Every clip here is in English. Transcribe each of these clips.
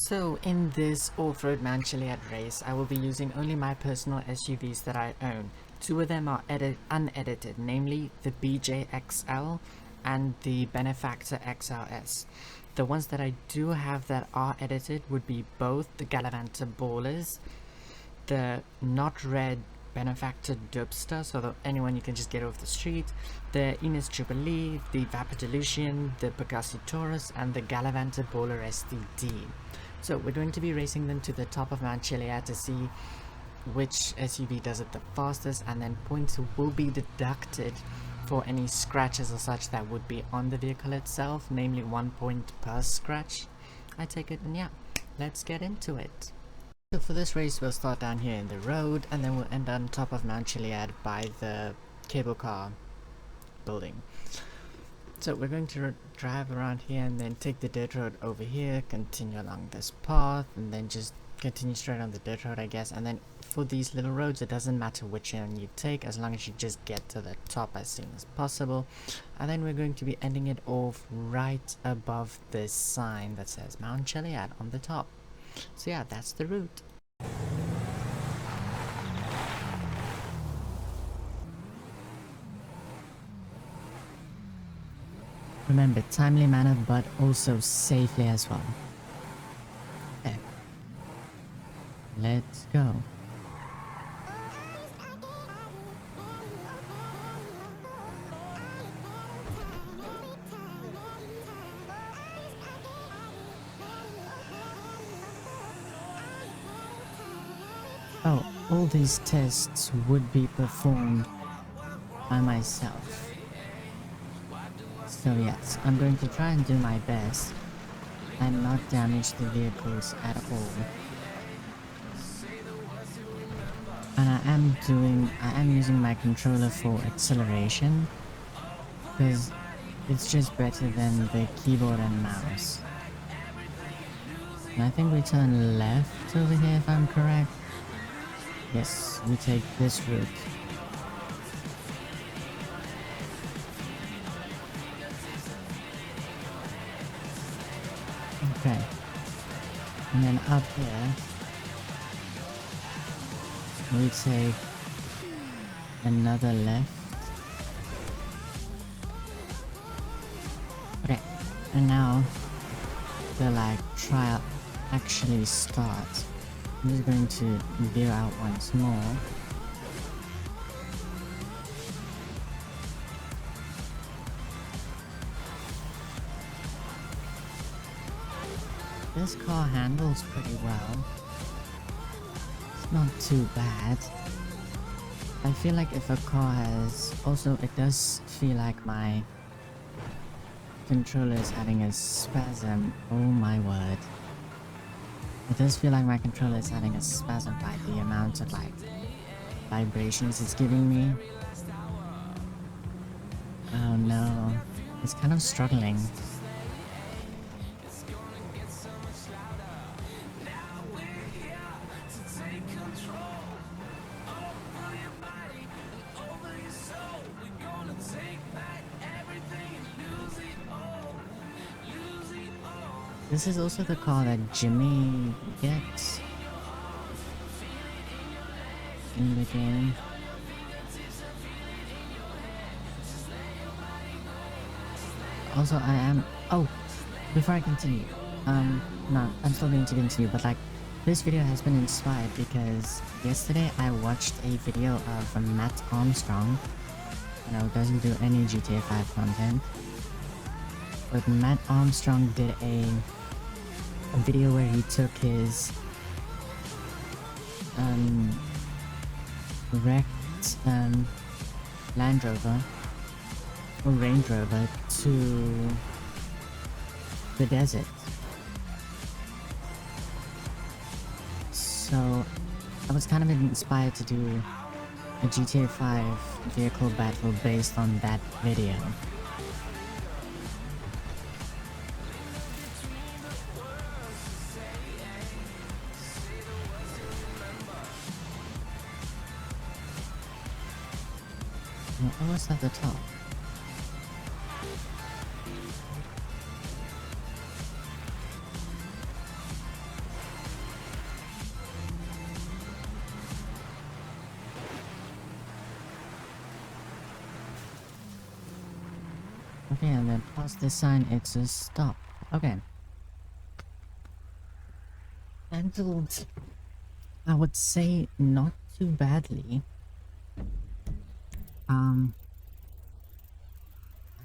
So in this off-road Man Chiliad race, I will be using only my personal SUVs that I own. Two of them are unedited, namely the BJ-XL and the Benefactor XRS. The ones that I do have that are edited would be both the Galavanta Ballers, the not red Benefactor Dubster, so anyone you can just get off the street, the Ines Jubilee, the Vapidelucian, the Pegasi Taurus, and the Galavanta Baller STD. So we're going to be racing them to the top of Mount Chiliad to see which SUV does it the fastest, and then points will be deducted for any scratches or such that would be on the vehicle itself, namely 1 point per scratch, I take it. And yeah, let's get into it. So for this race we'll start down here in the road, and then we'll end on top of Mount Chiliad by the cable car building. So we're going to drive around here and then take the dirt road over here, continue along this path, and then just continue straight on the dirt road, I guess. And then for these little roads, it doesn't matter which one you take as long as you just get to the top as soon as possible. And then we're going to be ending it off right above this sign that says Mount Chiliad on the top. So yeah, that's the route. Remember, timely manner, but also safely as well. Okay. Let's go. Oh, all these tests would be performed by myself. So yes, I'm going to try and do my best and not damage the vehicles at all. And I am using my controller for acceleration, because it's just better than the keyboard and mouse. And I think we turn left over here if I'm correct. Yes, we take this route. Okay, and then up here, we take another left. Okay, and now the trial actually starts. I'm just going to veer out once more. This car handles pretty well. It's not too bad. I feel like if a car has... Also, it does feel like my controller is having a spasm. Oh my word. It does feel like my controller is having a spasm by the amount of vibrations it's giving me. Oh no. It's kind of struggling. This is also the car that Jimmy gets in the game. Also, I am... Oh! Before I continue, no, I'm still going to continue, but this video has been inspired because yesterday I watched a video of Matt Armstrong, who doesn't do any GTA 5 content, but Matt Armstrong did a video where he took his wrecked Land Rover or Range Rover to the desert. So I was kind of inspired to do a GTA 5 vehicle battle based on that video. Almost at the top. Okay, and then past this sign, it's a stop. Okay. Handled, I would say, not too badly.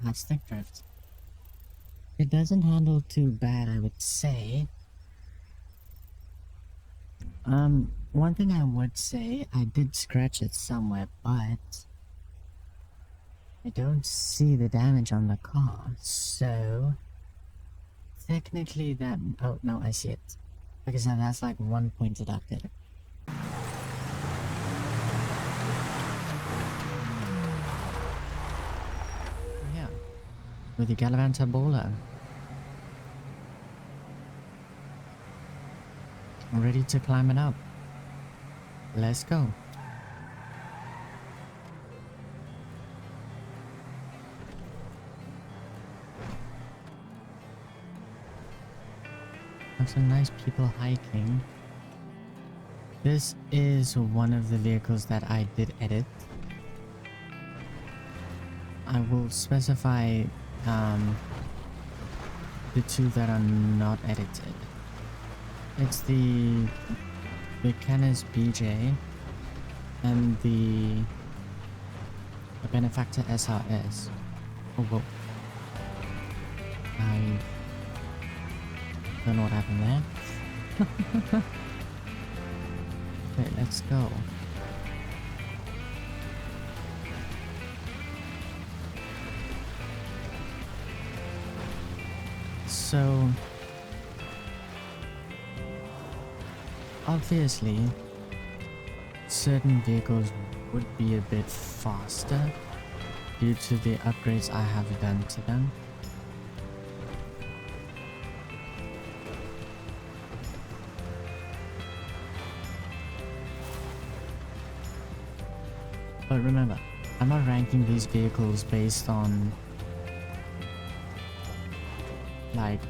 Let's think drift. It doesn't handle too bad, I would say. One thing I would say, I did scratch it somewhere, but I don't see the damage on the car, so technically that, oh no, I see it. Because now that's like 1 point deducted. Yeah, with the Galavanta Bowler. Ready to climb it up. Let's go. Have some nice people hiking. This is one of the vehicles that I did edit. I will specify the two that are not edited. It's the Canis BJ and the Benefactor SRS. Oh, whoa. I don't know what happened there. Okay, let's go. So, obviously, certain vehicles would be a bit faster due to the upgrades I have done to them. But remember, I'm not ranking these vehicles based on like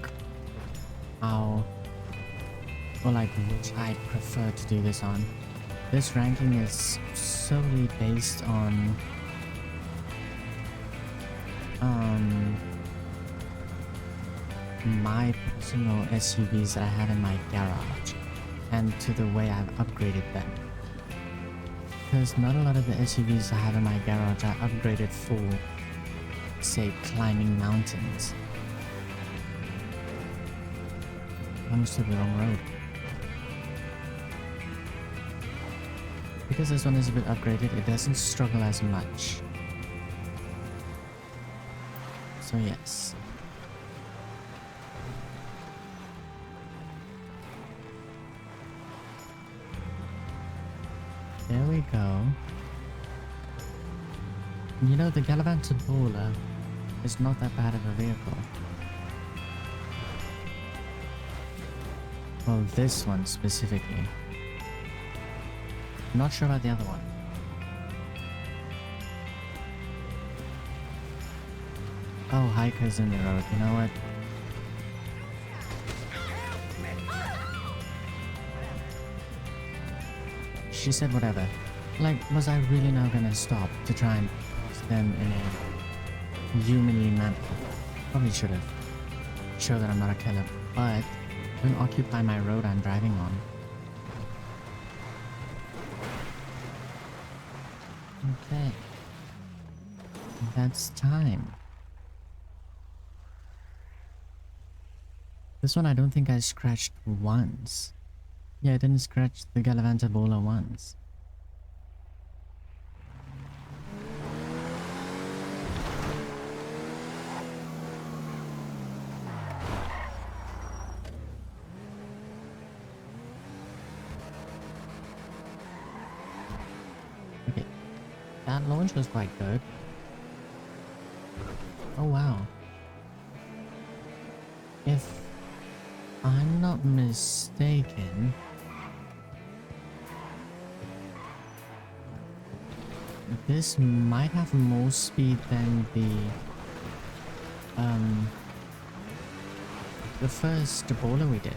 how or like which I prefer to do this on. This ranking is solely based on my personal SUVs that I have in my garage and to the way I've upgraded them. Because not a lot of the SUVs I have in my garage are upgraded for, say, climbing mountains. I almost took the wrong road. Because this one is a bit upgraded, it doesn't struggle as much. So yes. There we go. You know, the Galavanta Bowler is not that bad of a vehicle. Well, this one specifically. Not sure about the other one. Oh, hikers in the road. You know what? She said whatever. Like, was I really now gonna stop to try and pass them in a humanly manner? Probably should have. Show that I'm not a killer, but don't occupy my road I'm driving on. Okay. That's time. This one I don't think I scratched once. Yeah, I didn't scratch the Galavanta Bowler once. Okay. That launch was quite good. Oh wow. If I'm not mistaken, this might have more speed than the first bowler we did.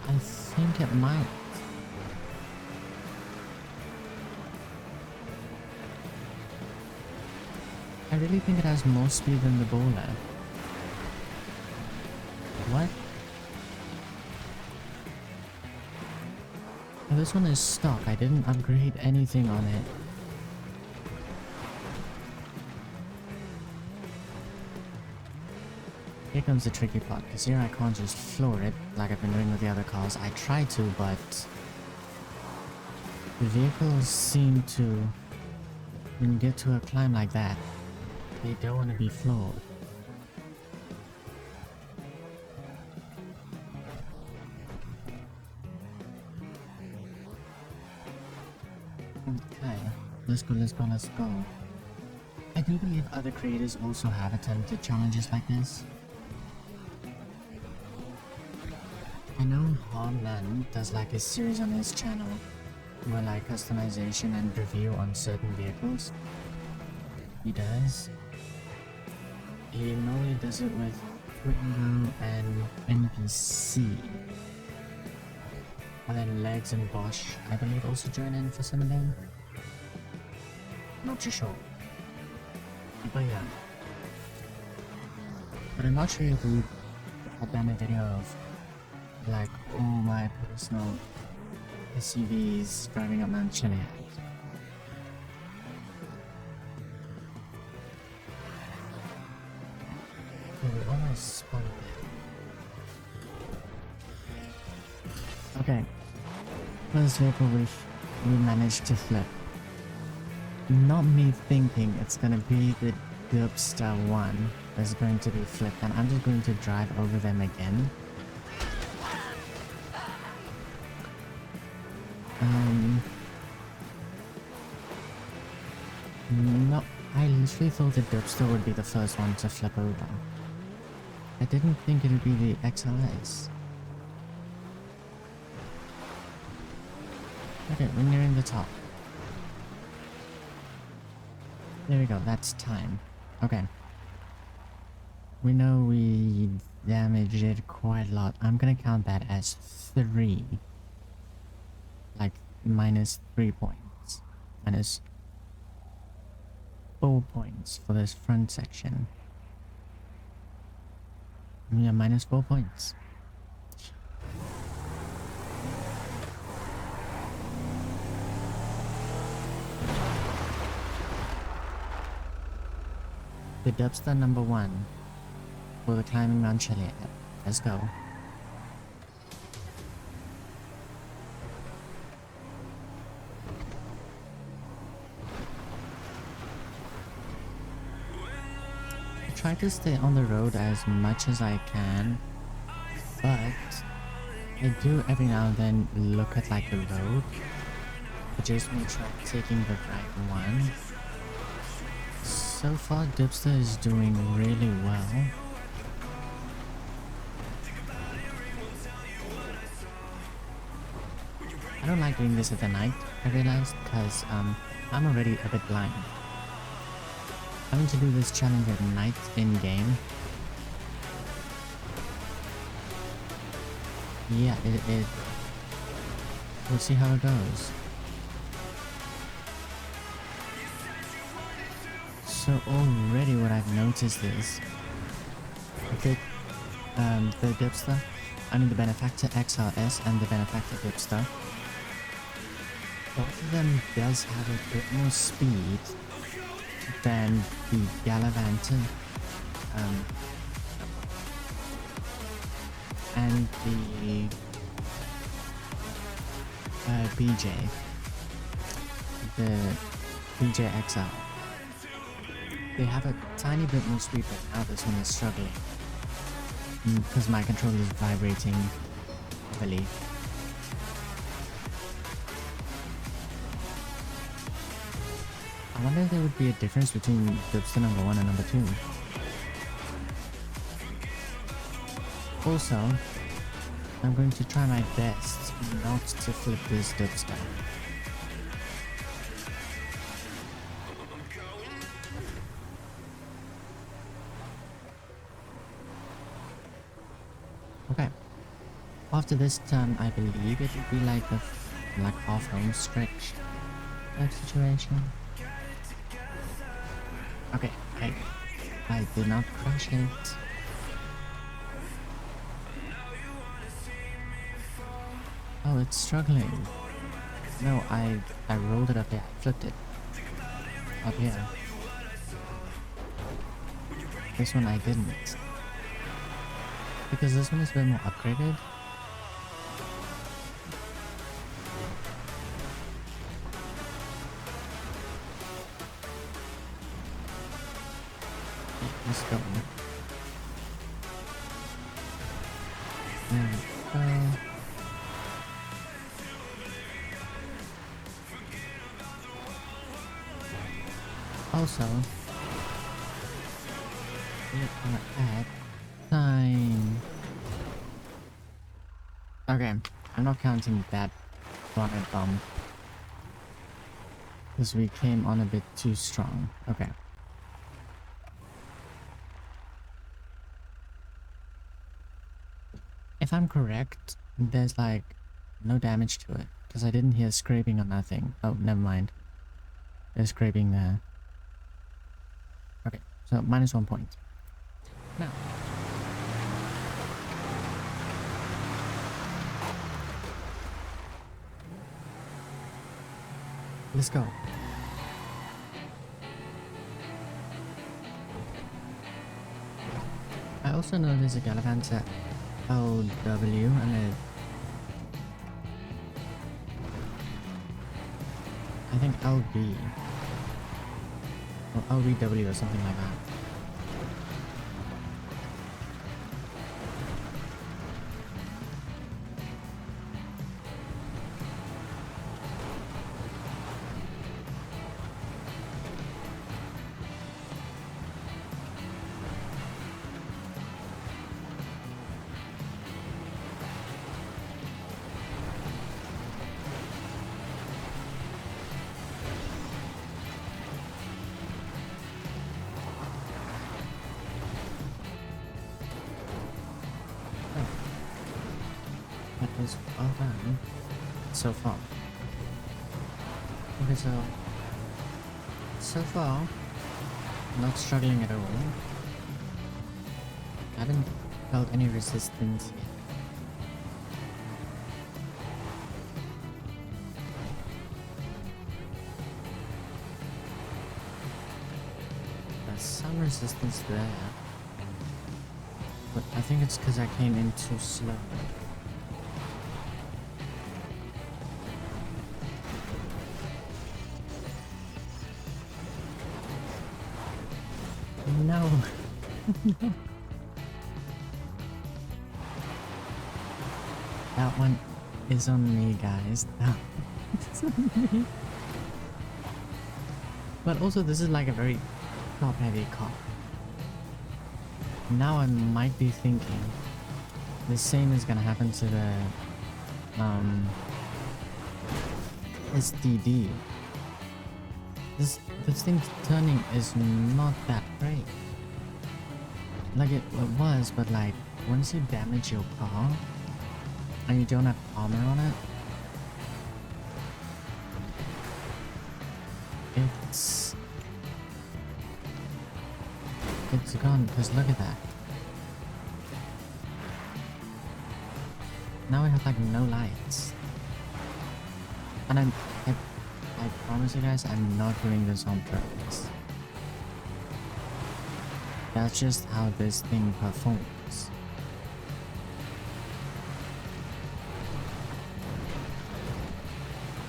I think it might. I really think it has more speed than the bowler. What? Oh, this one is stock. I didn't upgrade anything on it. Here comes the tricky part, because here I can't just floor it like I've been doing with the other cars. I try to, but the vehicles seem to, when you get to a climb like that, they don't want to be floored. Okay, let's go, let's go, let's go. I do believe other creators also have attempted challenges like this. I know Harmland does like a series on his channel where like customization and review on certain vehicles. He does. He normally does it with Twingo and NPC. And then Legs and Bosch, I believe, also join in for some of them. Not too sure. But yeah. But I'm not sure if we had done a video of like all my personal SUVs driving up Mount Chiliad. We almost spotted it. Okay. First vehicle we managed to flip. Not me thinking it's gonna be the Dubster one that's going to be flipped, and I'm just going to drive over them again. No, I literally thought the Dubster would be the first one to flip over. I didn't think it would be the XLS. Okay, we're nearing the top. There we go, that's time. Okay. We know we damaged it quite a lot. I'm gonna count that as 3. Like, minus 3 points. Minus 4 points for this front section. Yeah, minus 4 points. The Dubster number 1 for the climbing Mount Chiliad. Let's go. I try to stay on the road as much as I can, but I do every now and then look at like the road, but just make sure I'm taking the right one. So far, Dubster is doing really well. I don't like doing this at the night, I realized, because I'm already a bit blind. Having to do this challenge at night in-game. Yeah, we'll see how it goes. So already what I've noticed is the Dubster, I mean the Benefactor XLS and the Benefactor Dubster, both of them does have a bit more speed than the Galavanter and the BJ, the BJ XL. They have a tiny bit more speed, but now this one is struggling. Because my controller is vibrating heavily. I wonder if there would be a difference between Dubster number 1 and number 2. Also, I'm going to try my best not to flip this Dubster. Okay. After this turn, I believe it would be like a off-home stretch type situation. Okay, I, I did not crash it. Oh, it's struggling. No, I rolled it up here. I flipped it. Up here. This one I didn't. Because this one is a bit more upgraded. Let's go. There we go. Also, we are at time. Okay, I'm not counting that bonnet bomb. Because we came on a bit too strong. Okay. If I'm correct, there's like no damage to it. Because I didn't hear scraping or nothing. Oh, never mind. There's scraping there. Okay, so -1 point. Now. Let's go. I also know there's a Gallivant at LW and I think LB or LBW or something like that. That is well done so far. Okay, so far, not struggling at all. I haven't felt any resistance yet. There's some resistance there, but I think it's because I came in too slow. No. That one is on me, guys. It's on me. But also, this is like a very top-heavy car. Now I might be thinking the same is gonna happen to the SDD. This thing's turning is not that great. Like it was, but like once you damage your car and you don't have armor on it, it's gone. Because look at that. Now we have like no lights, and I promise you guys, I'm not doing this on purpose. That's just how this thing performs.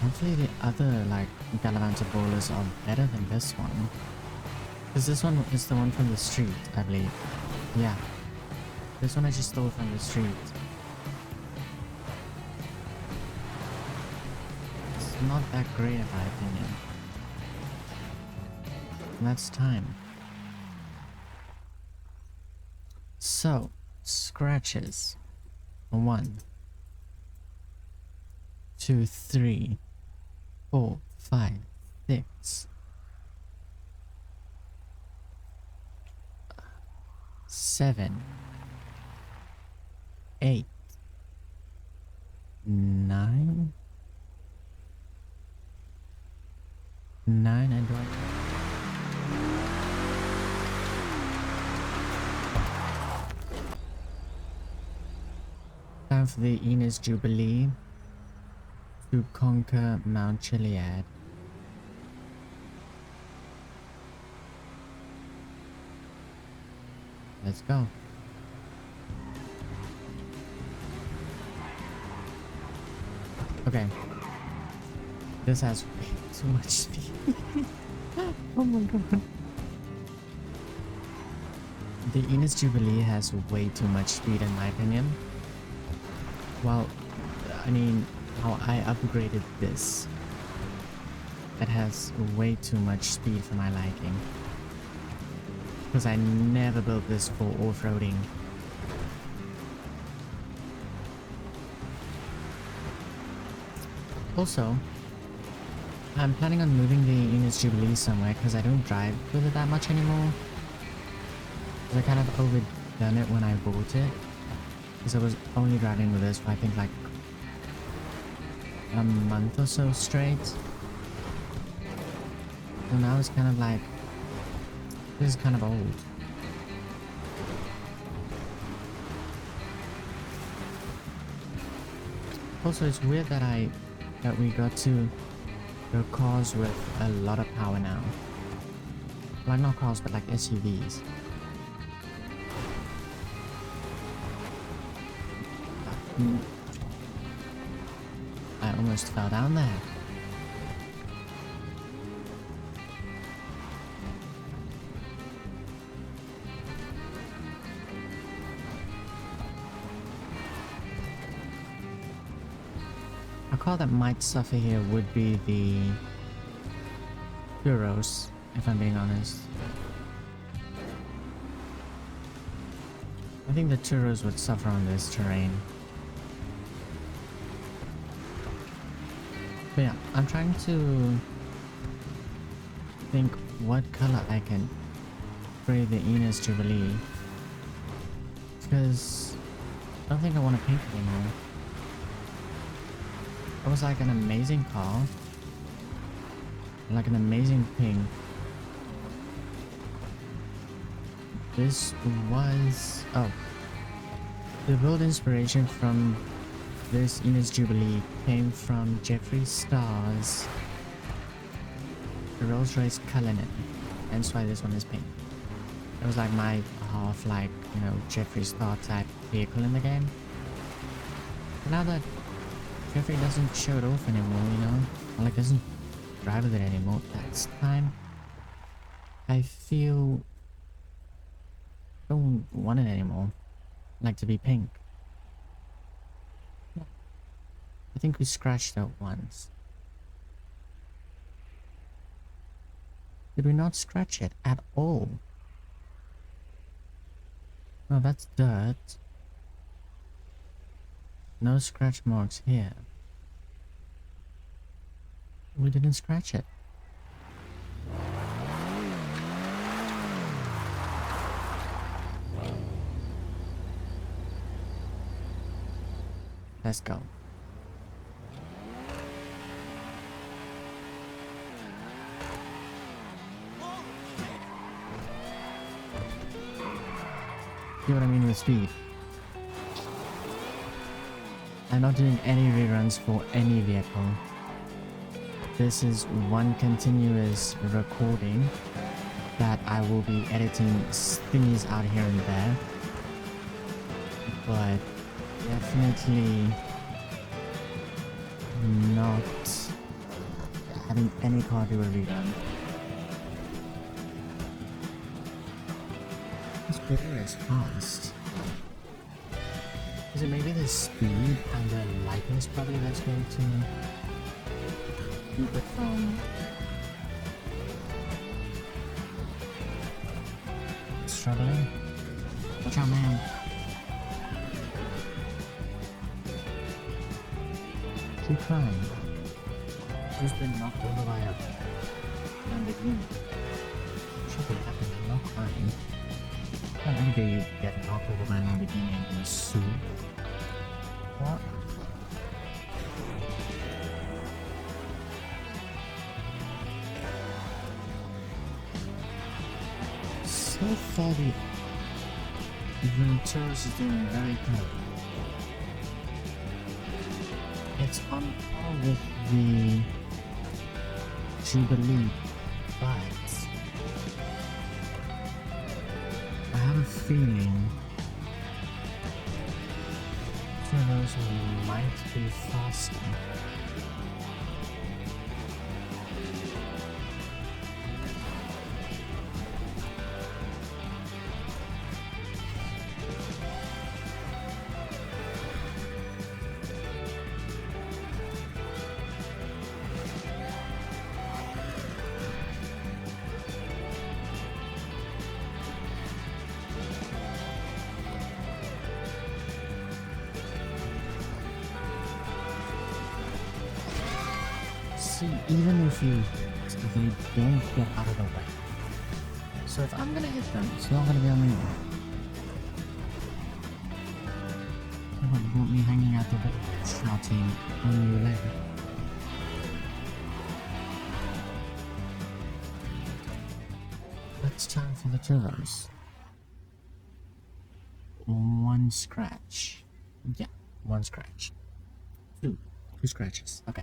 Hopefully the other like Gallivant bowlers are better than this one. Because this one is the one from the street, I believe. Yeah. This one I just stole from the street. It's not that great in my opinion. And that's time. So, scratches. 1, 2, 3, 4, 5, 6, 7, 8, 9, 9, and the Enos Jubilee to conquer Mount Chiliad. Let's go. Okay. This has way too much speed. Oh my god. The Enos Jubilee has way too much speed in my opinion. Well, I mean, how I upgraded this, it has way too much speed for my liking. Because I never built this for off-roading. Also, I'm planning on moving the Enos Jubilee somewhere because I don't drive with it that much anymore. I kind of overdone it when I bought it. Because I was only driving with this for I think like a month or so straight. So now it's kind of like, this is kind of old. Also, it's weird that we got to go cars with a lot of power now. Like not cars, but like SUVs. I almost fell down there. A car that might suffer here would be the Euros, if I'm being honest. I think the Turos would suffer on this terrain. But yeah, I'm trying to think what color I can spray the Enos Jubilee. Because I don't think I want to paint it anymore. It was like an amazing car. Like an amazing pink. This was... oh. The build inspiration from this Enos Jubilee came from Jeffree Star's Rolls-Royce Cullinan. That's why this one is pink. It was like my half like, you know, Jeffree Star type vehicle in the game. But now that Jeffree doesn't show it off anymore, you know, or like doesn't drive with it anymore, that's time. I feel I don't want it anymore. Like to be pink. I think we scratched it once. Did we not scratch it at all? No, that's dirt. No scratch marks here. We didn't scratch it. Let's go. See what I mean with speed? I'm not doing any reruns for any vehicle. This is one continuous recording that I will be editing thingies out here and there. But definitely not having any car do a rerun. This player is fast. Is it maybe the speed and the lightness probably that's going to keep it from struggling? Watch out, man. Keep trying. Who's been knocked over by a Lamborghini? Should be happy to not crying. I don't think you get knocked over by a Lamborghini and then sue. What? So far the Venturas is doing very good. It's on par with the Jubilee, but I have a feeling those might be faster. See, even if they don't get out of the way. So if I'm gonna hit them, it's not gonna be on me. What about me hanging out the window shouting on you later? It's time for the turbos. One scratch. Yeah, one scratch. Two scratches. Okay.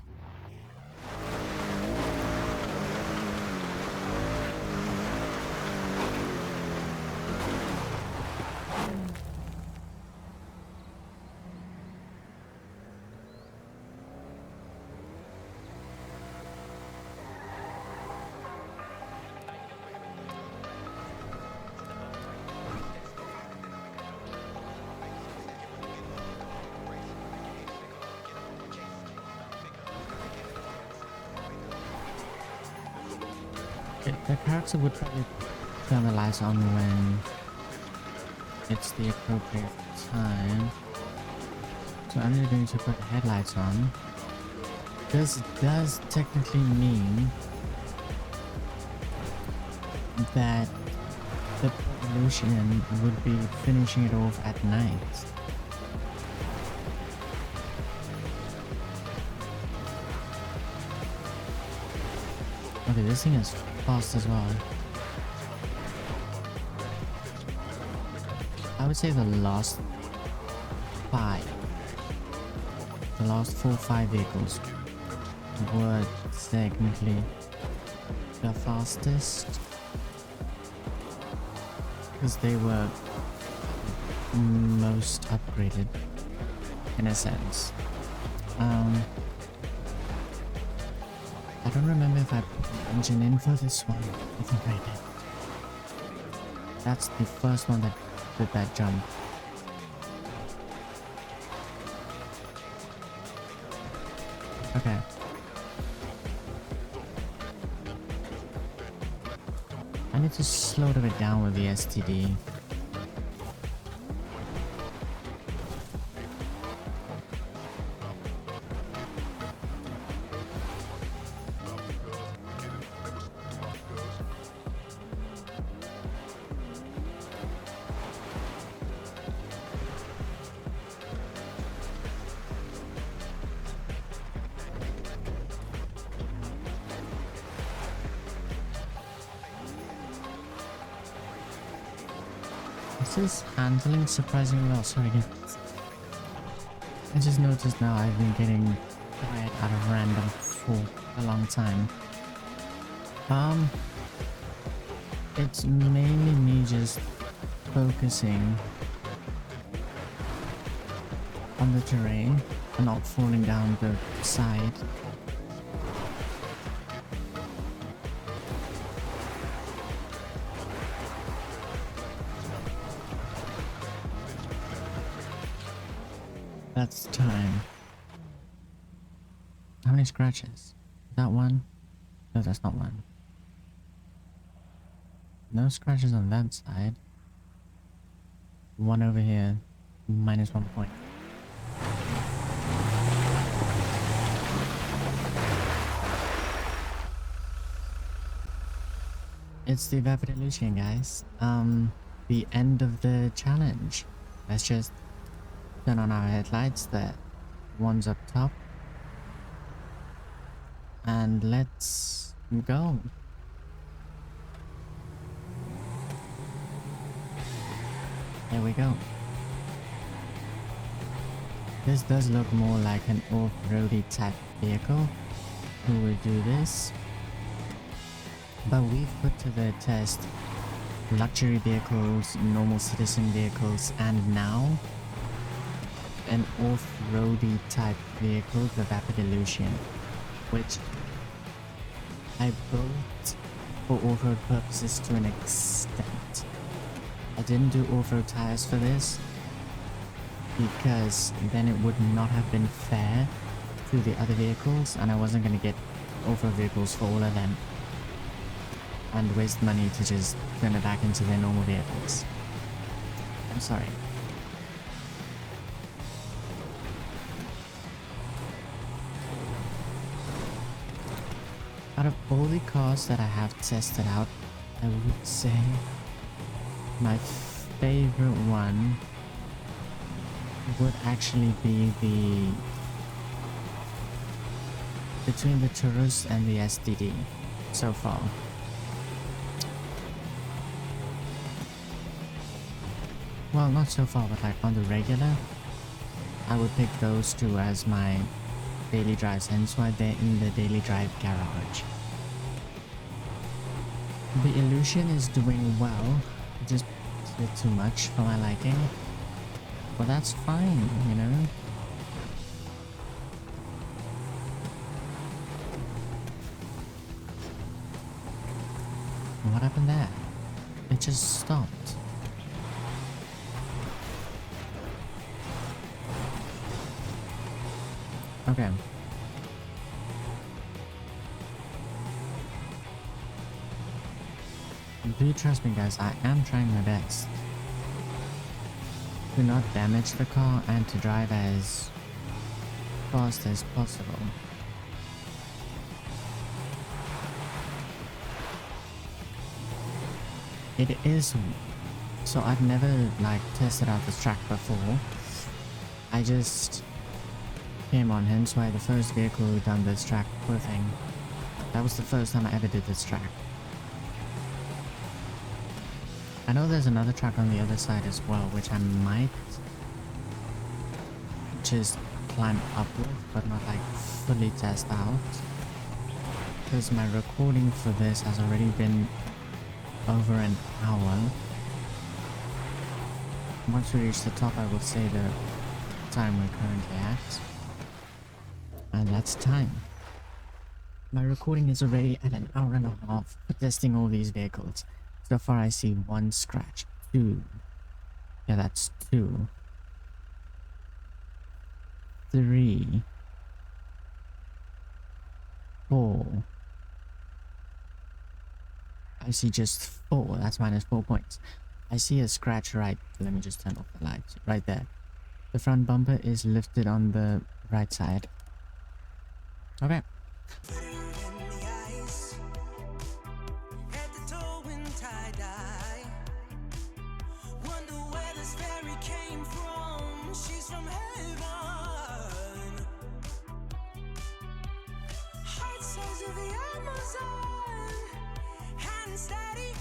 The character would probably turn the lights on when it's the appropriate time. So I'm just going to put headlights on. This does technically mean that the pollution would be finishing it off at night. Okay, this thing is fast as well. I would say the last 4 or 5 vehicles were technically the fastest because they were most upgraded in a sense. I don't remember if I put the engine in for this one. I think I did. That's the first one that did that jump. Okay. I need to slow it a bit down with the STD. This is handling surprisingly well. Sorry again. I just noticed now I've been getting quiet out of random for a long time. It's mainly me just focusing on the terrain and not falling down the side. That's time. How many scratches? Is that one? No, that's not one. No scratches on that side. One over here. Minus 1 point. It's the Evaporalution, guys. The end of the challenge. Let's just turn on our headlights. The one's up top. And let's go. There we go. This does look more like an off-roady type vehicle who will do this. But we've put to the test luxury vehicles, normal citizen vehicles, and now an off-roady type vehicle, the Vapid Illusion, which I built for off-road purposes to an extent. I didn't do off-road tires for this because then it would not have been fair to the other vehicles, and I wasn't going to get off-road vehicles for all of them and waste money to just turn it back into their normal vehicles. I'm sorry. Out of all the cars that I have tested out, I would say my favorite one would actually be between the Taurus and the STD so far. Well, not so far, but like on the regular, I would pick those two as my daily drives, hence why they're in the daily drive garage. The Illusion is doing well, just a bit too much for my liking, but that's fine, you know? What happened there? It just stopped. Okay. Do trust me, guys, I am trying my best to not damage the car and to drive as fast as possible. It is... So I've never like tested out this track before. I just came on, hence why the first vehicle who done this track, poor thing. That was the first time I ever did this track. I know there's another track on the other side as well, which I might just climb up with, but not like fully test out. Because my recording for this has already been over an hour. Once we reach the top, I will say the time we're currently at. And that's time. My recording is already at an hour and a half for testing all these vehicles. So far I see 1 scratch, 2. Yeah, that's 2. 3. 4. I see just 4. That's minus 4 points. I see a scratch right. Let me just turn off the lights. Right there. The front bumper is lifted on the right side. Okay. Of the Amazon, hand steady.